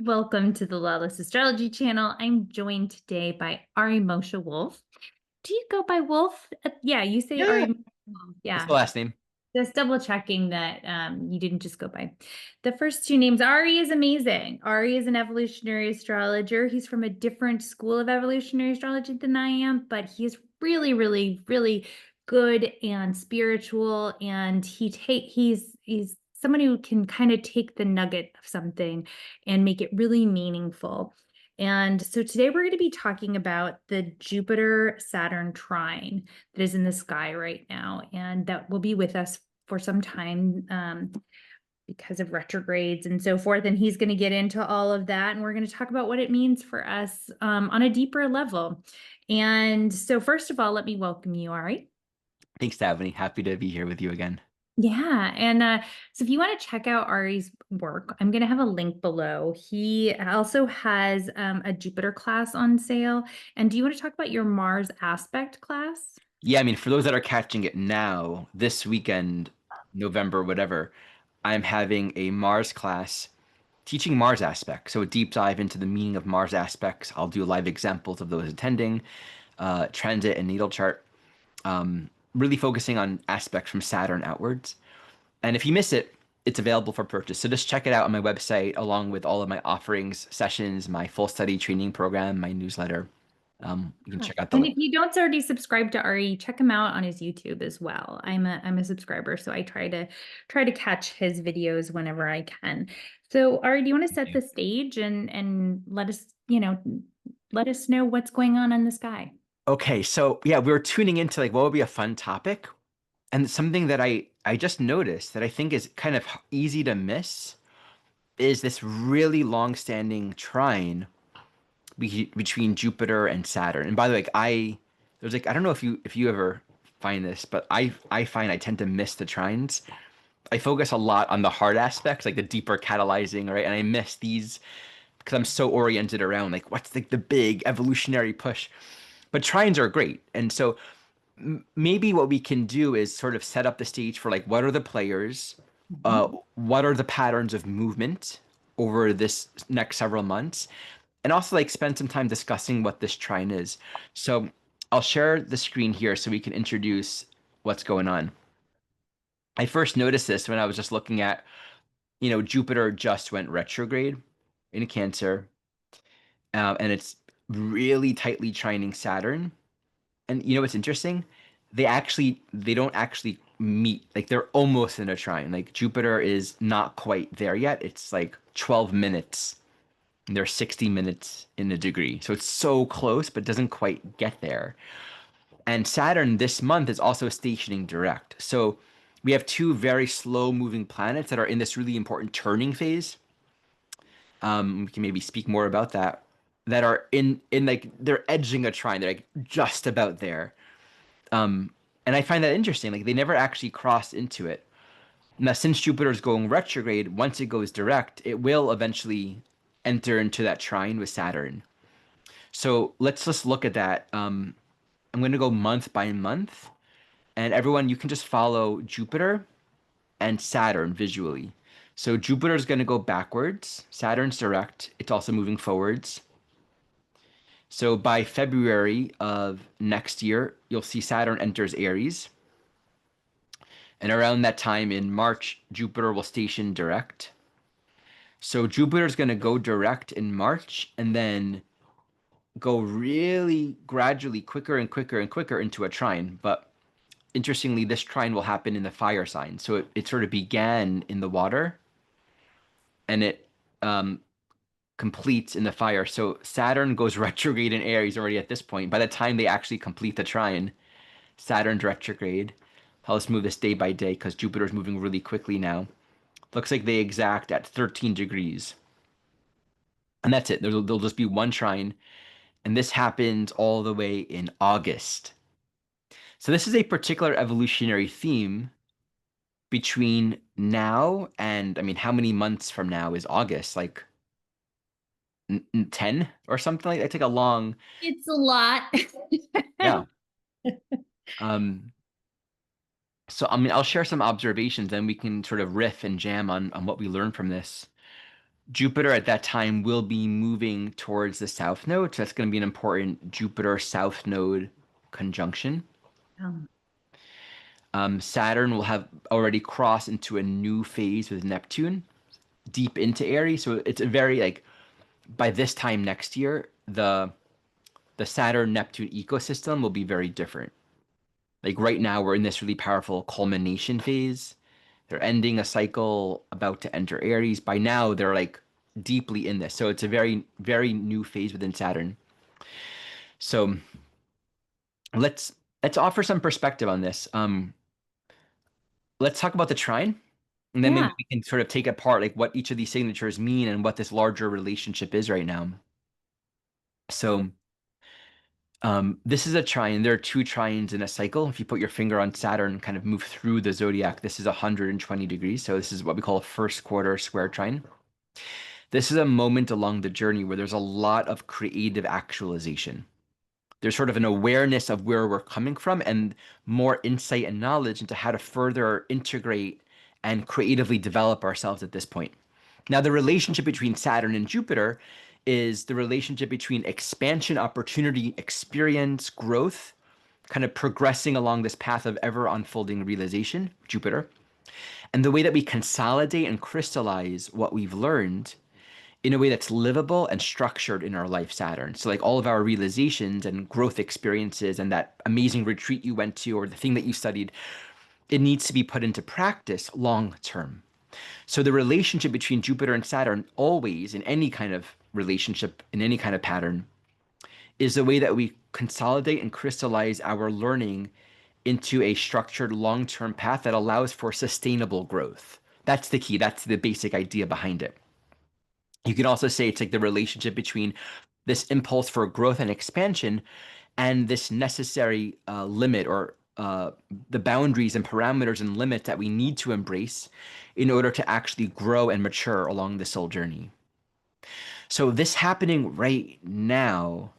Welcome to the Lawless Astrology channel. I'm joined today by Ari Moshe Wolfe. Do you go by Wolf? Yeah, you say Yeah, Ari yeah. Moshe Wolfe. That's the Yeah, last name. just double checking that you didn't just go by the first two names. Ari is amazing. Ari is an evolutionary astrologer. He's from a different school of evolutionary astrology than I am, but he is really, really, really good and spiritual. And he's somebody who can kind of take the nugget of something and make it really meaningful. And so today we're going to be talking about the Jupiter-Saturn trine that is in the sky right now, and that will be with us for some time because of retrogrades and so forth. And he's going to get into all of that, and we're going to talk about what it means for us on a deeper level. And so, first of all, let me welcome you, Ari. Thanks, Dabney. Happy to be here with you again. Yeah. And so if you want to check out Ari's work, I'm going to have a link below. He also has a Jupiter class on sale. And do you want to talk about your Mars aspect class? Yeah, I mean, for those that are catching it now, this weekend, November, whatever, I'm having a Mars class teaching Mars aspects. So a deep dive into the meaning of Mars aspects. I'll do live examples of those attending, transit and natal chart, really focusing on aspects from Saturn outwards. And if you miss it, it's available for purchase. So just check it out on my website, along with all of my offerings, sessions, my full study training program, my newsletter. You can Yeah. check out the And link. if you don't already subscribe to Ari, check him out on his YouTube as well. I'm a subscriber, so I try to catch his videos whenever I can. So Ari, do you want to set the stage and let us, let us know what's going on in the sky? Okay, so yeah, we were tuning into like what would be a fun topic, and something that I just noticed that I think is kind of easy to miss is this really long-standing trine between Jupiter and Saturn. And by the way, there's like I don't know if you ever find this, but I find I tend to miss the trines. I focus a lot on the hard aspects, like the deeper catalyzing, right? And I miss these because I'm so oriented around like what's like the big evolutionary push. But trines are great, and so maybe what we can do is sort of set up the stage for like what are the players, Mhm. what are the patterns of movement over this next several months, and also like spend some time discussing what this trine is. So I'll share the screen here so we can introduce what's going on. I first noticed this when I was just looking at, Jupiter just went retrograde in Cancer, and it's really tightly trining Saturn. And you know what's interesting? They don't actually meet. Like they're almost in a trine. Like Jupiter is not quite there yet. It's like 12 minutes. And they're 60 minutes in a degree. So it's so close, but doesn't quite get there. And Saturn this month is also stationing direct. So we have two very slow moving planets that are in this really important turning phase. We can maybe speak more about that. That are in like they're edging a trine. They're like just about there. And I find that interesting. Like they never actually cross into it. Now, since Jupiter is going retrograde, once it goes direct, it will eventually enter into that trine with Saturn. So let's just look at that. I'm going to go month by month, and everyone, you can just follow Jupiter and Saturn visually. So Jupiter is going to go backwards. Saturn's direct. It's also moving forwards. So by February of next year, you'll see Saturn enters Aries. And around that time in March, Jupiter will station direct. So Jupiter's going to go direct in March and then go really gradually quicker and quicker and quicker into a trine. But interestingly, this trine will happen in the fire sign. So it sort of began in the water and it completes in the fire. So Saturn goes retrograde in Aries already at this point. By the time they actually complete the trine, Saturn's retrograde. Let's move this day by day because Jupiter's moving really quickly now. Looks like they exact at 13 degrees. And that's it. There'll just be one trine. And this happens all the way in August. So this is a particular evolutionary theme between now and, I mean, how many months from now is August? Like 10 or something like that? It's like a long, It's a lot. yeah. Um, so, I mean, I'll share some observations and we can sort of riff and jam on what we learned from this. Jupiter at that time will be moving towards the south node. So that's going to be an important Jupiter south node conjunction. Um, Saturn will have already crossed into a new phase with Neptune deep into Aries. So it's a very like by this time next year, the Saturn Neptune ecosystem will be very different. Like right now, we're in this really powerful culmination phase. They're ending a cycle, about to enter Aries. By now, they're like deeply in this. So it's a very, very new phase within Saturn. So let's let's offer some perspective on this. Let's talk about the trine, and then maybe yeah, we can sort of take apart like what each of these signatures mean and what this larger relationship is right now. So this is a trine. There are two trines in a cycle. If you put your finger on Saturn, kind of move through the zodiac, this is 120 degrees. So this is what we call a first quarter square trine. This is a moment along the journey where there's a lot of creative actualization. There's sort of an awareness of where we're coming from and more insight and knowledge into how to further integrate and creatively develop ourselves at this point. Now, the relationship between Saturn and Jupiter is the relationship between expansion, opportunity, experience, growth, kind of progressing along this path of ever unfolding realization, Jupiter, and the way that we consolidate and crystallize what we've learned in a way that's livable and structured in our life, Saturn. So, like all of our realizations and growth experiences and that amazing retreat you went to or the thing that you studied, it needs to be put into practice long term. So the relationship between Jupiter and Saturn, always in any kind of relationship, in any kind of pattern, is the way that we consolidate and crystallize our learning into a structured long term path that allows for sustainable growth. That's the key. That's the basic idea behind it. You can also say it's like the relationship between this impulse for growth and expansion and this necessary limit or the boundaries and parameters and limits that we need to embrace in order to actually grow and mature along this soul journey. So this happening right now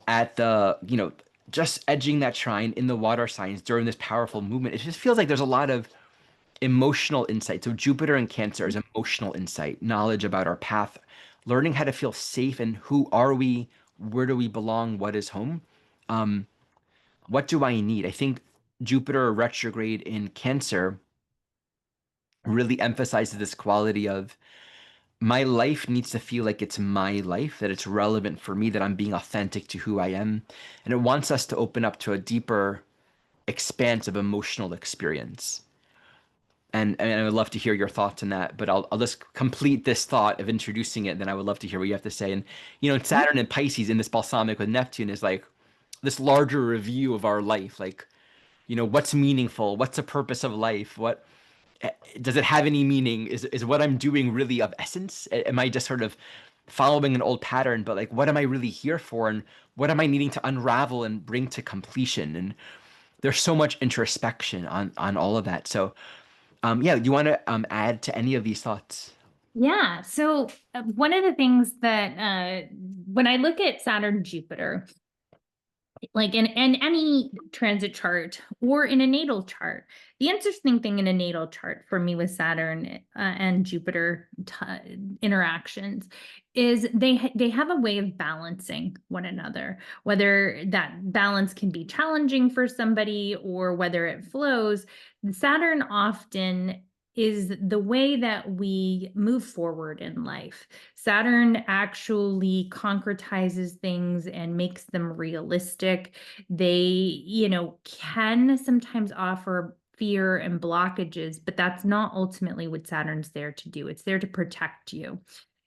at the, just edging that trine in the water signs during this powerful movement, it just feels like there's a lot of emotional insight. So Jupiter and Cancer is emotional insight, knowledge about our path, learning how to feel safe and who are we, where do we belong, what is home. Um, what do I need? I think Jupiter retrograde in Cancer really emphasizes this quality of my life needs to feel like it's my life, that it's relevant for me, that I'm being authentic to who I am. And it wants us to open up to a deeper expanse of emotional experience. And I would love to hear your thoughts on that, but I'll just complete this thought of introducing it. Then I would love to hear what you have to say. And yeah, Saturn and Pisces in this balsamic with Neptune is like this larger review of our life. Like, what's meaningful? What's the purpose of life? What does it have any meaning? Is what I'm doing really of essence? Am I just sort of following an old pattern? But like, what am I really here for? And what am I needing to unravel and bring to completion? And there's so much introspection on all of that. So yeah, do you want to add to any of these thoughts? yeah. So one of the things that when I look at Saturn Jupiter, like in any transit chart or in a natal chart, the interesting thing in a natal chart for me with Saturn and Jupiter interactions is they have a way of balancing one another, whether that balance can be challenging for somebody or whether it flows. Saturn often is the way that we move forward in life. Saturn actually concretizes things and makes them realistic. They, can sometimes offer fear and blockages, but that's not ultimately what Saturn's there to do. It's there to protect you.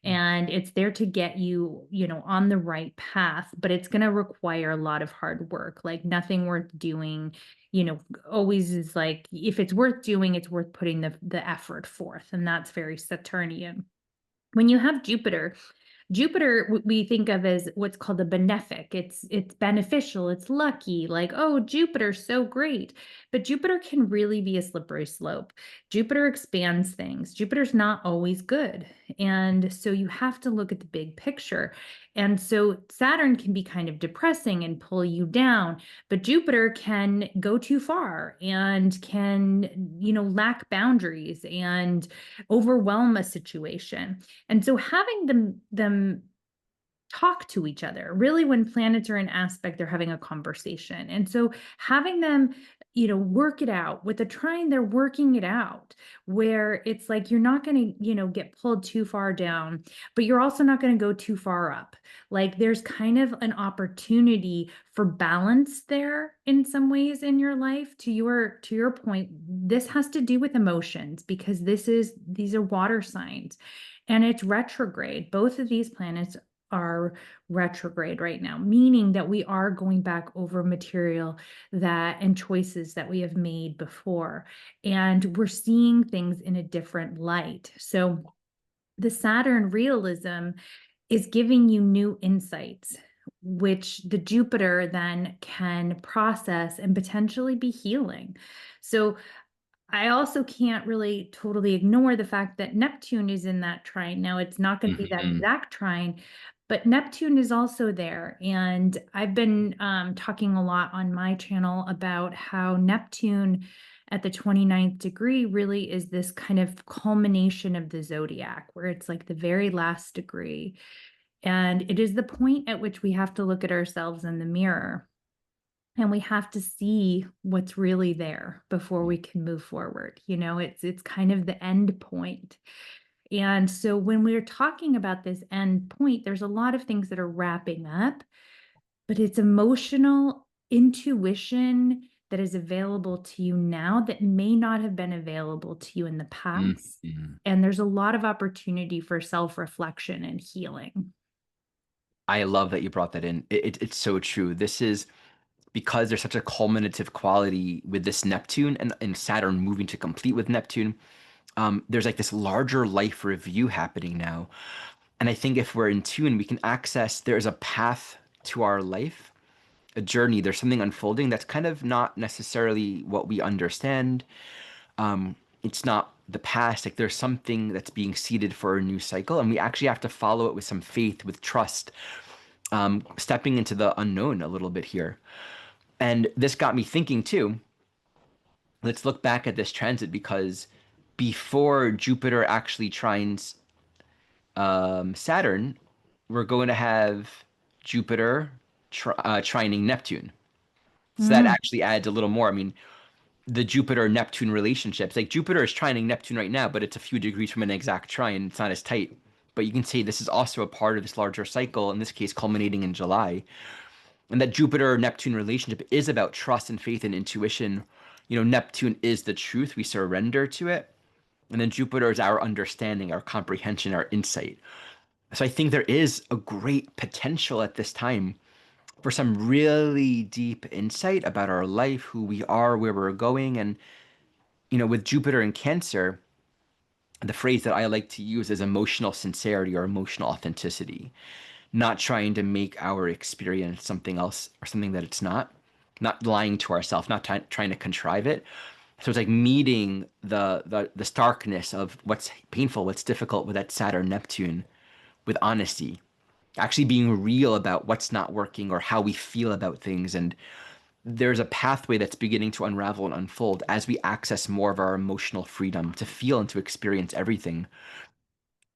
And it's there to get you, on the right path, but it's going to require a lot of hard work. Like nothing worth doing, always is like, if it's worth doing, it's worth putting the effort forth. And that's very Saturnian. When you have Jupiter we think of as what's called a benefic. It's beneficial, it's lucky, like, oh, Jupiter's so great. But Jupiter can really be a slippery slope. Jupiter expands things. Jupiter's not always good. And so you have to look at the big picture. And so Saturn can be kind of depressing and pull you down, but Jupiter can go too far and can, lack boundaries and overwhelm a situation. And so having them talk to each other. Really, when planets are in aspect, they're having a conversation. And so having them, work it out with the trine, they're working it out where it's like you're not going to, get pulled too far down, but you're also not going to go too far up. Like there's kind of an opportunity for balance there in some ways in your life. To your point, this has to do with emotions because these are water signs and it's retrograde. Both of these planets are retrograde right now, meaning that we are going back over material and choices that we have made before. And we're seeing things in a different light. So the Saturn realism is giving you new insights, which the Jupiter then can process and potentially be healing. So I also can't really totally ignore the fact that Neptune is in that trine. Now, it's not going to be that exact trine, but Neptune is also there. And I've been talking a lot on my channel about how Neptune at the 29th degree really is this kind of culmination of the zodiac, where it's like the very last degree. And it is the point at which we have to look at ourselves in the mirror. And we have to see what's really there before we can move forward. It's kind of the end point. And so when we're talking about this end point, there's a lot of things that are wrapping up, but it's emotional intuition that is available to you now that may not have been available to you in the past. And there's a lot of opportunity for self-reflection and healing. I love that you brought that in. It's so true. This is because there's such a culminative quality with this Neptune and Saturn moving to complete with Neptune. There's like this larger life review happening now. And I think if we're in tune, we can access, there's a path to our life, a journey. There's something unfolding that's kind of not necessarily what we understand. It's not the past. Like there's something that's being seeded for a new cycle. And we actually have to follow it with some faith, with trust, stepping into the unknown a little bit here. And this got me thinking too. Let's look back at this transit because before Jupiter actually trines Saturn, we're going to have Jupiter trining Neptune. So that actually adds a little more. I mean, the Jupiter-Neptune relationships, like Jupiter is trining Neptune right now, but it's a few degrees from an exact trine. It's not as tight. But you can say this is also a part of this larger cycle, in this case, culminating in July. And that Jupiter-Neptune relationship is about trust and faith and intuition. Neptune is the truth. We surrender to it. And then Jupiter is our understanding, our comprehension, our insight. So I think there is a great potential at this time for some really deep insight about our life, who we are, where we're going. And, with Jupiter in Cancer, the phrase that I like to use is emotional sincerity or emotional authenticity, not trying to make our experience something else or something that it's not lying to ourselves, not trying to contrive it. So it's like meeting the starkness of what's painful, what's difficult with that Saturn Neptune with honesty, actually being real about what's not working or how we feel about things. And there's a pathway that's beginning to unravel and unfold as we access more of our emotional freedom to feel and to experience everything.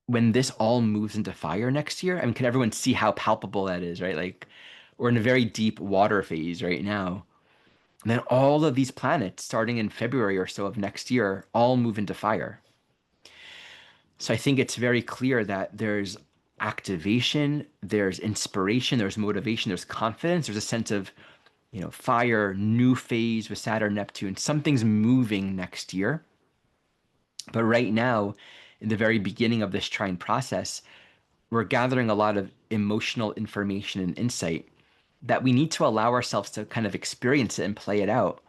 When this all moves into fire next year, I mean, can everyone see how palpable that is, right? Like we're in a very deep water phase right now. And then all of these planets, starting in February or so of next year, all move into fire. So I think it's very clear that there's activation, there's inspiration, there's motivation, there's confidence, there's a sense of, fire, new phase with Saturn, Neptune. Something's moving next year. But right now, in the very beginning of this trine process, we're gathering a lot of emotional information and insight that we need to allow ourselves to kind of experience it and play it out.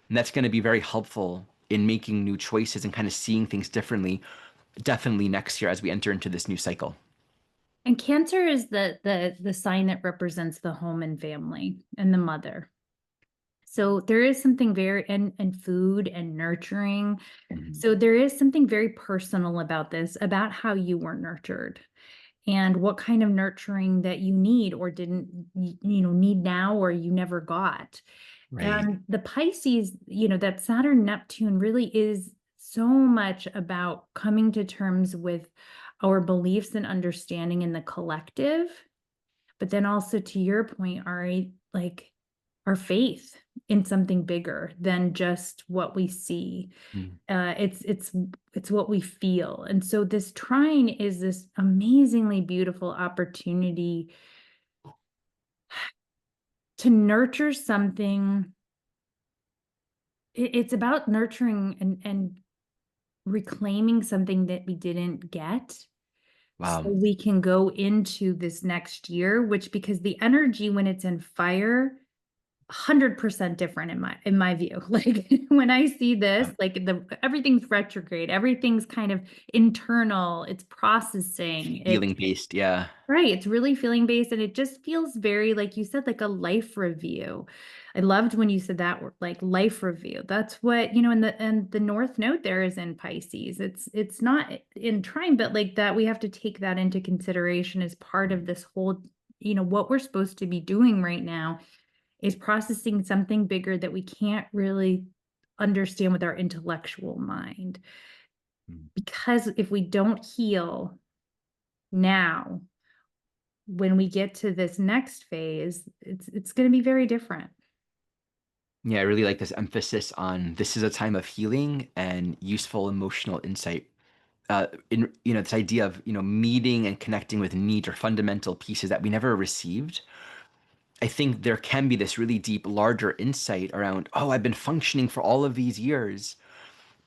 And that's going to be very helpful in making new choices and kind of seeing things differently, definitely next year as we enter into this new cycle. And Cancer is the sign that represents the home and family and the mother. So there is something very and food and nurturing. So there is something very personal about this, about how you were nurtured. and what kind of nurturing that you need or didn't need now or you never got. Right. And the Pisces, that Saturn Neptune really is so much about coming to terms with our beliefs and understanding in the collective, but then also to your point, Ari, like our faith in something bigger than just what we see. Mm. It's what we feel. And so this trine is this amazingly beautiful opportunity to nurture something. It's about nurturing and reclaiming something that we didn't get. So Wow. we can go into this next year, which because the energy when it's in fire 100% different in my view. Like when I see this, Yeah. like everything's retrograde, everything's kind of internal, it's processing, it's Feeling based. Yeah. right, it's really feeling based, and it just feels very, like you said, like a life review. I loved when you said that word, like life review. That's what, and the North Node there is in Pisces. It's not in Trine, but like that we have to take that into consideration as part of this whole, what we're supposed to be doing right now is processing something bigger that we can't really understand with our intellectual mind. Mm. Because if we don't heal now, when we get to this next phase, it's going to be very different. Yeah, I really like this emphasis on this is a time of healing and useful emotional insight. In this idea of meeting and connecting with needs or fundamental pieces that we never received. I think there can be this really deep, larger insight around, oh, I've been functioning for all of these years,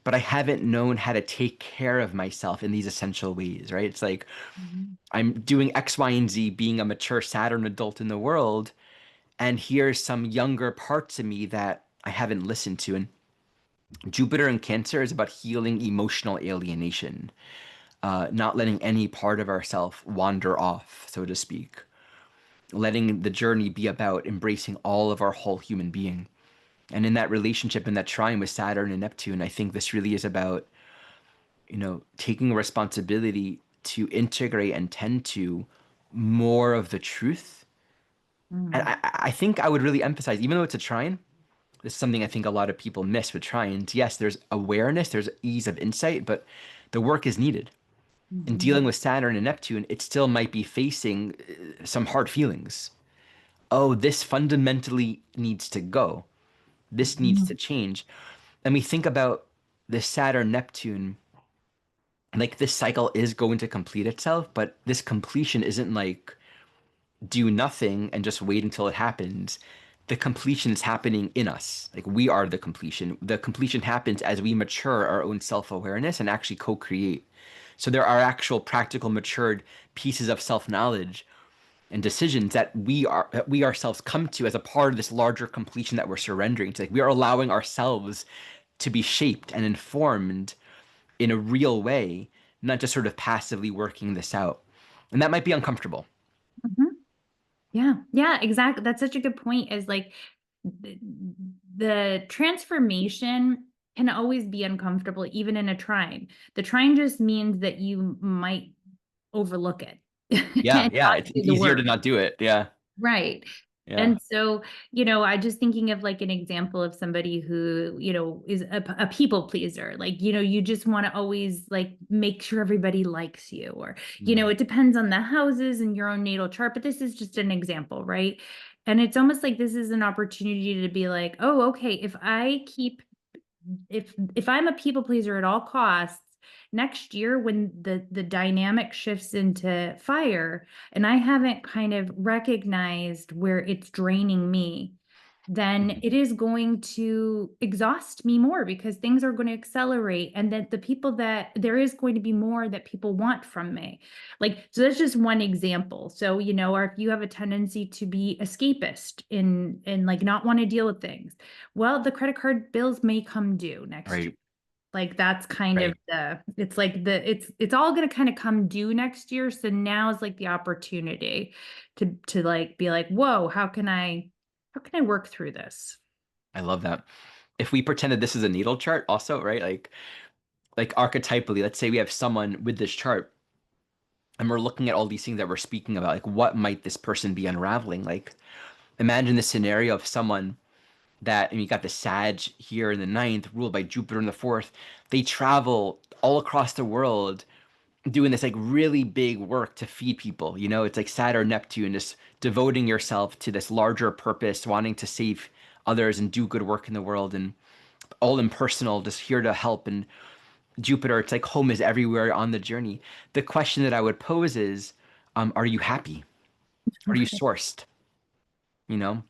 but I haven't known how to take care of myself in these essential ways, right? It's like Mhm. I'm doing X, Y, and Z, being a mature Saturn adult in the world, and here's some younger parts of me that I haven't listened to. And Jupiter in Cancer is about healing emotional alienation, not letting any part of ourself wander off, so to speak. Letting the journey be about embracing all of our whole human being. And in that relationship, in that trine with Saturn and Neptune, I think this really is about, taking responsibility to integrate and tend to more of the truth. And Mm. I think I would really emphasize, even though it's a trine, this is something I think a lot of people miss with trines. Yes, there's awareness, there's ease of insight, but the work is needed. In dealing Mhm. with Saturn and Neptune, it still might be facing some hard feelings. Oh, this fundamentally needs to go. This needs to Mhm. change. And we think about this Saturn Neptune, like this cycle is going to complete itself, but this completion isn't like do nothing and just wait until it happens. The completion is happening in us. Like we are the completion. The completion happens as we mature our own self-awareness and actually co-create. So there are actual practical matured pieces of self-knowledge and decisions that we ourselves come to as a part of this larger completion that we're surrendering to. Like we are allowing ourselves to be shaped and informed in a real way, not just sort of passively working this out. And that might be uncomfortable. Mhm. Yeah, yeah, exactly. That's such a good point. Is like the, the transformation can always be uncomfortable, even in a trine. The trine just means that you might overlook it Yeah, and yeah, not it's do the easier to work. not do it. Yeah, Right. yeah. And so, I just thinking of like an example of somebody who, is a people pleaser. Like, you just want to always like make sure everybody likes you, or, Mm. it depends on the houses and your own natal chart, but this is just an example, right? And it's almost like this is an opportunity to be like, oh, okay, if I'm a people pleaser at all costs, next year when the dynamic shifts into fire and I haven't kind of recognized where it's draining me, then Mhm. it is going to exhaust me more because things are going to accelerate, and that the people that there is going to be more that people want from me. Like, so that's just one example. So, or if you have a tendency to be escapist in like not want to deal with things, well, the credit card bills may come due next year. Right, Like that's kind of right. it's like it's all going to kind of come due next year. So now is like the opportunity to like be like, whoa, how can I work through this? I love that. If we pretended this is a natal chart also, right? Like archetypally, let's say we have someone with this chart and we're looking at all these things that we're speaking about, like what might this person be unraveling? Like imagine the scenario of someone that, and you got the Sag here in the ninth, ruled by Jupiter in the fourth. They travel all across the world doing this like really big work to feed people. You know, it's like Saturn, Neptune, just devoting yourself to this larger purpose, wanting to save others and do good work in the world, and all impersonal, just here to help. And Jupiter, it's like home is everywhere on the journey. The question that I would pose is, are you happy? Are you Okay. sourced? You know,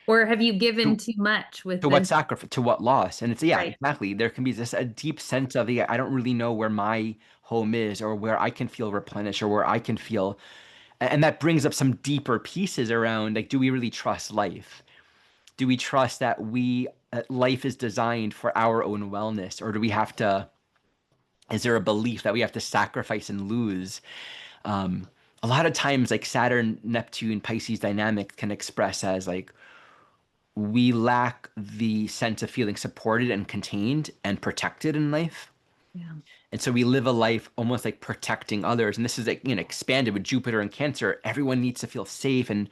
Or have you given to, too much to what within? sacrifice, to what loss? And it's, yeah, Right. exactly. There can be this a deep sense of, yeah, I don't really know where my home is, or where I can feel replenished, or where I can feel, and that brings up some deeper pieces around, like, do we really trust life? Do we trust that life is designed for our own wellness, or do we have to? Is there a belief that we have to sacrifice and lose? Um, a lot of times, like Saturn, Neptune, Pisces dynamic can express as like we lack the sense of feeling supported and contained and protected in life. Yeah. And so we live a life almost like protecting others. And this is like, expanded with Jupiter and Cancer. Everyone needs to feel safe. And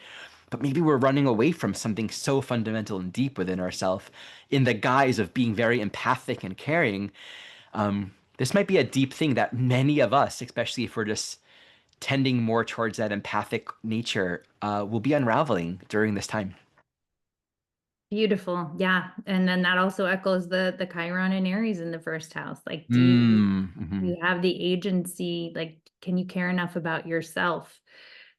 but maybe we're running away from something so fundamental and deep within ourselves in the guise of being very empathic and caring. This might be a deep thing that many of us, especially if we're just tending more towards that empathic nature, will be unraveling during this time. Beautiful. Yeah. And then that also echoes the Chiron and Aries in the first house. Like, do Mm-hmm. you have the agency? Like, can you care enough about yourself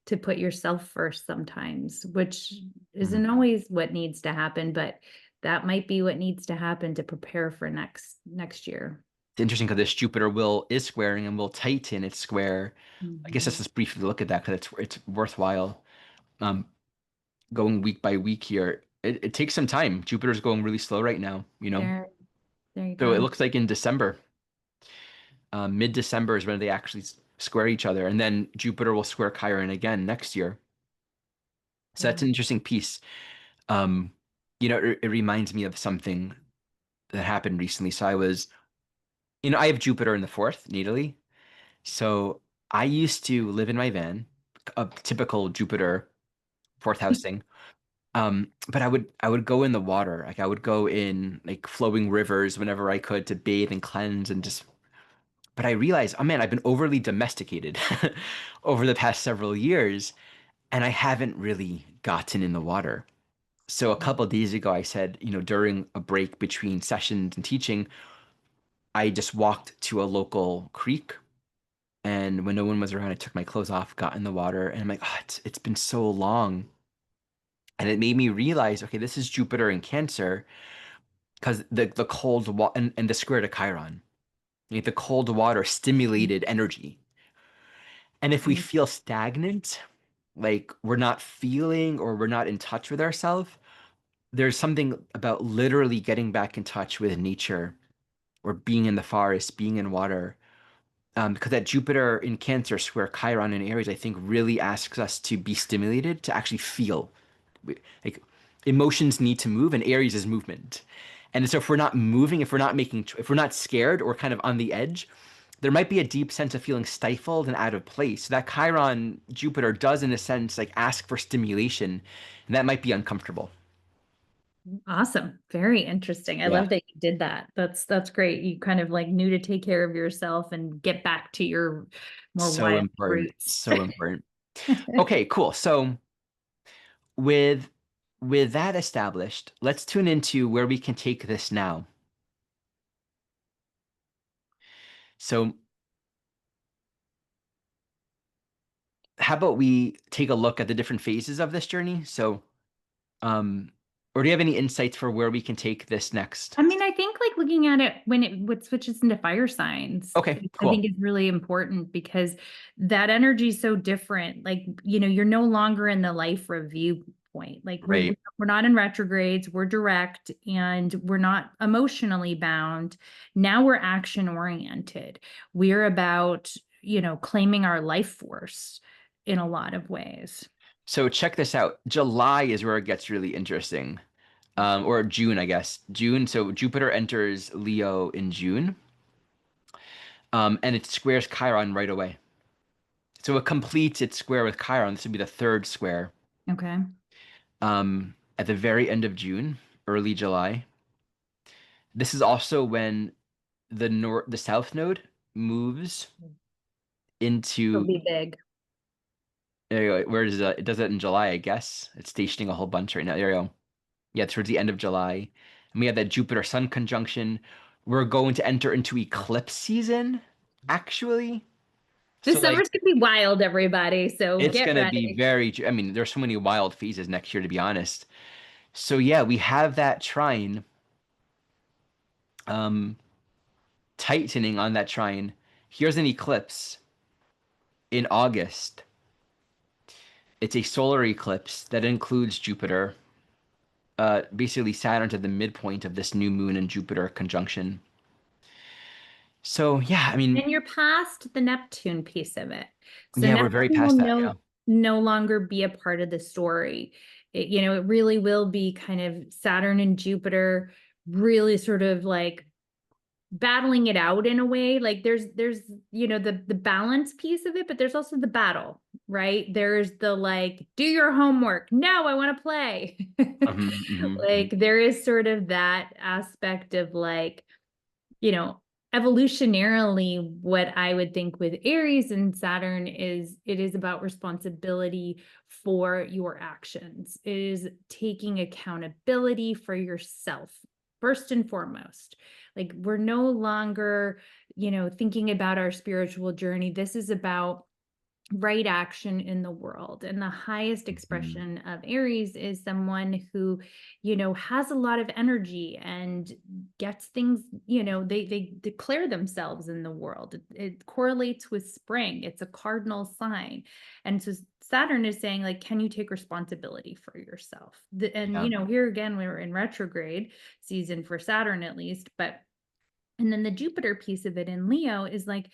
to put yourself first sometimes, which isn't always what needs to happen, but that might be what needs to happen to prepare for next year. It's interesting because this Jupiter will is squaring and will tighten its square. I guess let's Mhm. just briefly look at that because it's worthwhile. Um, Going week by week here, it takes some time. Jupiter's going really slow right now, you know. There, there you So it go. looks like in December, mid-December is when they actually square each other, and then Jupiter will square Chiron again next year. So that's Yeah. an interesting piece. Um, it reminds me of something that happened recently. So I have Jupiter in the fourth, natally. So I used to live in my van, a typical Jupiter fourth house thing. But I would go in the water. Like I would go in like flowing rivers whenever I could to bathe and cleanse and just. But I realized, oh man, I've been overly domesticated over the past several years, and I haven't really gotten in the water. So a couple of days ago, I said, during a break between sessions and teaching, I just walked to a local creek. And when no one was around, I took my clothes off, got in the water, and I'm like, oh, it's been so long. And it made me realize, okay, this is Jupiter in Cancer because the cold water and the square to Chiron. Like, the cold water stimulated energy. And if we feel stagnant, like we're not feeling or we're not in touch with ourselves, there's something about literally getting back in touch with nature or being in the forest, being in water. Because that Jupiter in Cancer square Chiron in Aries, I think really asks us to be stimulated, to actually feel. Like emotions need to move, and Aries is movement. And so if we're not moving, if we're not scared or kind of on the edge, there might be a deep sense of feeling stifled and out of place. So that Chiron Jupiter does, in a sense, like ask for stimulation, and that might be uncomfortable. Awesome. Very interesting. I Yeah, love that you did that. That's great. You kind of like knew to take care of yourself and get back to your more so wild important, roots. so important. Okay, cool. So with with that established, let's tune into where we can take this now. So how about we take a look at the different phases of this journey? So, or do you have any insights for where we can take this next? I mean, I think like looking at it when it what switches into fire signs, Okay, I think cool. is really important because that energy is so different. Like, you're no longer in the life review point. Like Right. we're not in retrogrades, we're direct and we're not emotionally bound. Now we're action oriented. We're about, claiming our life force in a lot of ways. So check this out. July is where it gets really interesting. Or June, I guess. June. So Jupiter enters Leo in June. And it squares Chiron right away. So it completes its square with Chiron. This would be the third square. Okay. At the very end of June, early July. This is also when the south node moves It'll into be big. there you go. Where is it? It does it in July, I guess. It's stationing a whole bunch right now. There you go. Yeah, towards the end of July. And we have that Jupiter-Sun conjunction. We're going to enter into eclipse season, actually. So This like summer's gonna be wild, everybody. So it's get gonna be ready. I mean, there's so many wild phases next year, to be honest. So yeah, we have that trine, um, tightening on that trine. Here's an eclipse in August. It's a solar eclipse that includes Jupiter. Basically Saturn's at the midpoint of this new moon and Jupiter conjunction. So yeah, I mean, And you're past the Neptune piece of it. So yeah, we're very Neptune will past that. Yeah. no longer be a part of the story. It really will be kind of Saturn and Jupiter really sort of like battling it out in a way. Like there's the balance piece of it, but there's also the battle, right? There's the like, do your homework. No, I want to play. Like there is sort of that aspect of like, you know, evolutionarily, what I would think with Aries and Saturn is it is about responsibility for your actions. It is taking accountability for yourself, first and foremost. Like we're no longer, thinking about our spiritual journey. This is about right action in the world. And the highest Mhm. expression of Aries is someone who, has a lot of energy and gets things, they declare themselves in the world. It correlates with spring. It's a cardinal sign. And so Saturn is saying, like, can you take responsibility for yourself? And, Yeah. here again, we're in retrograde season for Saturn at least, but and then the Jupiter piece of it in Leo is like,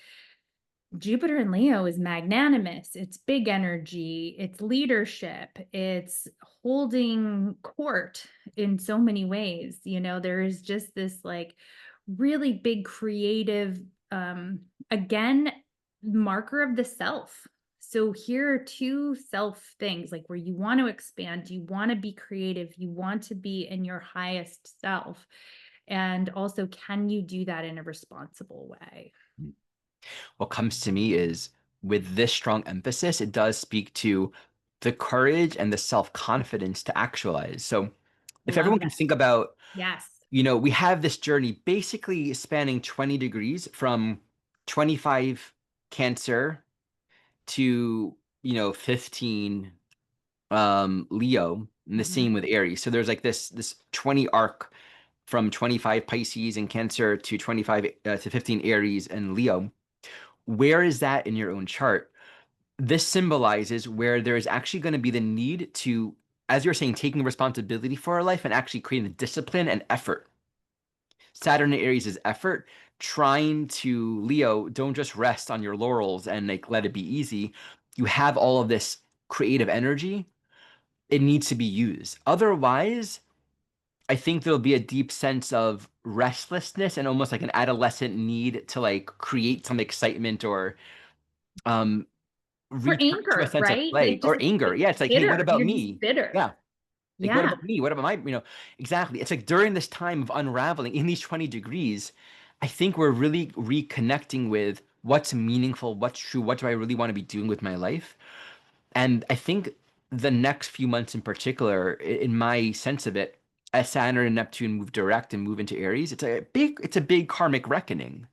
Jupiter in Leo is magnanimous. It's big energy. It's leadership. It's holding court in so many ways. There is just this like really big creative, again, marker of the self. So here are two self things like where you want to expand, you want to be creative, you want to be in your highest self. And also, can you do that in a responsible way? What comes to me is with this strong emphasis, it does speak to the courage and the self-confidence to actualize. So if Love everyone can that. think about, Yes. we have this journey basically spanning 20 degrees from 25 Cancer to, 15 Leo, and the Mhm. same with Aries. So there's like this 20 arc from 25 Pisces and Cancer to 25 to 15 Aries and Leo. Where is that in your own chart? This symbolizes where there is actually going to be the need to, as you're saying, taking responsibility for our life and actually creating the discipline and effort. Saturn and Aries is effort. Trying to Leo, don't just rest on your laurels and like let it be easy. You have all of this creative energy. It needs to be used. Otherwise, I think there'll be a deep sense of restlessness and almost like an adolescent need to like create some excitement or um Or return to a anger, sense of right? play Like just or anger. Yeah, it's like, hey, what bitter. about You're just me? bitter. Yeah. Like, what Yeah. about me? What about exactly. It's like during this time of unraveling in these 20 degrees, I think we're really reconnecting with what's meaningful, what's true, what do I really want to be doing with my life? And I think the next few months in particular, in my sense of it, as Saturn and Neptune move direct and move into Aries, it's a big karmic reckoning.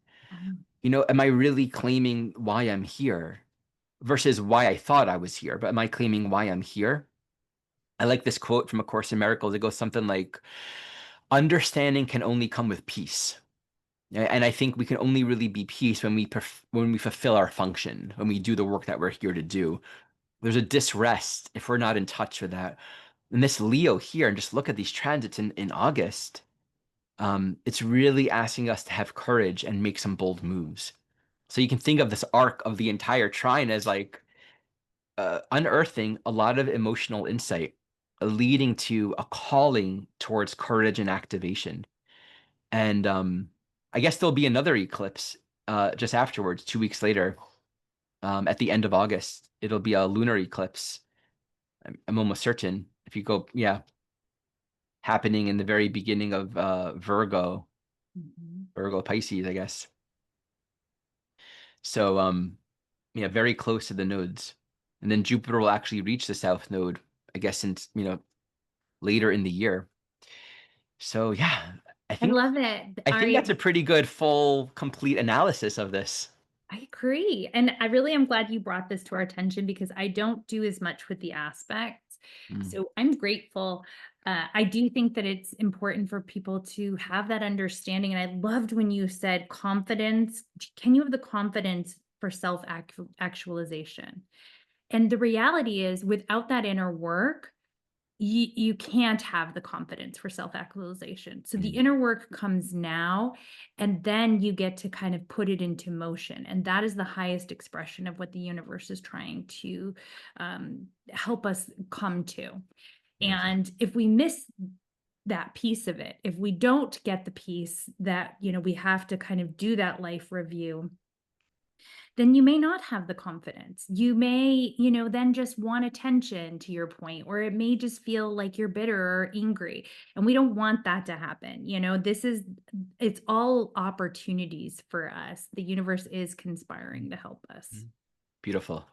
Am I really claiming why I'm here versus why I thought I was here? But am I claiming why I'm here? I like this quote from A Course in Miracles. It goes something like, understanding can only come with peace. And I think we can only really be peace when we fulfill our function, when we do the work that we're here to do. There's a disrest if we're not in touch with that. And this Leo here, and just look at these transits in August, it's really asking us to have courage and make some bold moves. So you can think of this arc of the entire trine as like unearthing a lot of emotional insight, leading to a calling towards courage and activation. And I guess there'll be another eclipse just afterwards, 2 weeks later. at the end of August. It'll be a lunar eclipse. I'm almost certain. If you go, yeah, happening in the very beginning of Mhm. Virgo Pisces, I guess. So yeah, very close to the nodes. And then Jupiter will actually reach the south node, I guess, in later in the year. So yeah, I I think love it. I think that's Ari, a pretty good full complete analysis of this. I agree. And I really am glad you brought this to our attention because I don't do as much with the aspects. Mm, So I'm grateful. I do think that it's important for people to have that understanding. And I loved when you said confidence. Can you have the confidence for self actualization? And the reality is, without that inner work, you can't have the confidence for self-actualization. So the mm, inner work comes now, and then you get to kind of put it into motion. And that is the highest expression of what the universe is trying to help us come to. beautiful. And if we miss that piece of it, if we don't get the piece that, we have to kind of do that life review, then you may not have the confidence. You may, then just want attention to your point, or it may just feel like you're bitter or angry. And we don't want that to happen. It's all opportunities for us. The universe is conspiring to help us. Mm, beautiful.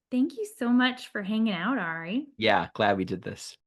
Thank you so much for hanging out, Ari. Yeah, glad we did this.